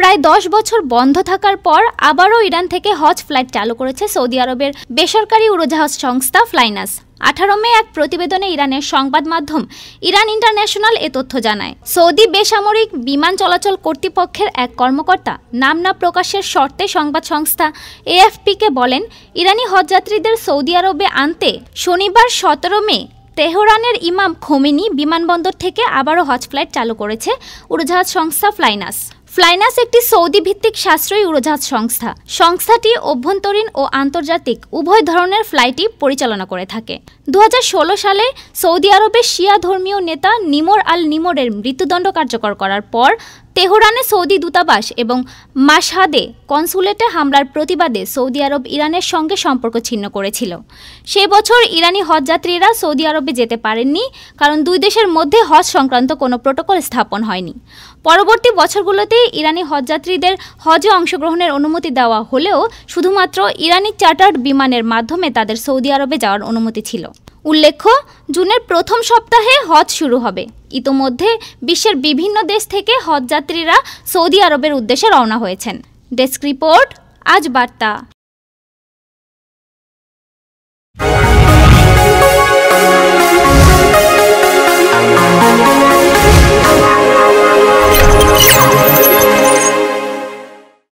প্রায় 10 বছর বন্ধ থাকার পর আবারও ইরান থেকে হজ ফ্লাইট চালু করেছে সৌদি আরবের বেসরকারি উড়োজাহাজ সংস্থা ফ্লাইনাস। 18 মে এক প্রতিবেদনে ইরানের সংবাদ মাধ্যম ইরান ইন্টারন্যাশনাল এ তথ্য জানায়। সৌদি বেসামরিক বিমান চলাচল কর্তৃপক্ষের এক কর্মকর্তা নাম না প্রকাশের শর্তে সংবাদ সংস্থা এএফপিকে বলেন, ইরানি হজযাত্রীদের সৌদি আরবে আনতে শনিবার 17 মে তেহরানের ইমাম খোমেনি বিমানবন্দর থেকে আবারও হজ ফ্লাইট চালু করেছে উড়োজাহাজ সংস্থা ফ্লাইনাস। ফ্লাইনাস একটি সৌদি ভিত্তিক সাশ্রয়ী উড়োজাহাজ সংস্থা। সংস্থাটি অভ্যন্তরীণ ও আন্তর্জাতিক উভয় ধরনের ফ্লাইটই পরিচালনা করে থাকে। 2016 সালে সৌদি আরবের শিয়া ধর্মীয় নেতা নিমর আল নিমরের মৃত্যুদণ্ড কার্যকর করার পর তেহরানে সৌদি দূতাবাস এবং মাশহাদে কনসুলেটে হামলার প্রতিবাদে সৌদি আরব ইরানের সঙ্গে সম্পর্ক ছিন্ন করেছিল। সে বছর ইরানি হজযাত্রীরা সৌদি আরবে যেতে পারেননি, কারণ দুই দেশের মধ্যে হজ সংক্রান্ত কোনো প্রোটোকল স্থাপন হয়নি। পরবর্তী বছরগুলোতে ইরানি হজযাত্রীদের হজে অংশগ্রহণের অনুমতি দেওয়া হলেও শুধুমাত্র ইরানি চার্টার্ড বিমানের মাধ্যমে তাদের সৌদি আরবে যাওয়ার অনুমতি ছিল। উল্লেখ্য, জুনের প্রথম সপ্তাহে হজ শুরু হবে। ইতোমধ্যে বিশ্বের বিভিন্ন দেশ থেকে হজযাত্রীরা সৌদি আরবের উদ্দেশ্যে রওনা হয়েছেন। ডেস্ক রিপোর্ট, আজ বার্তা।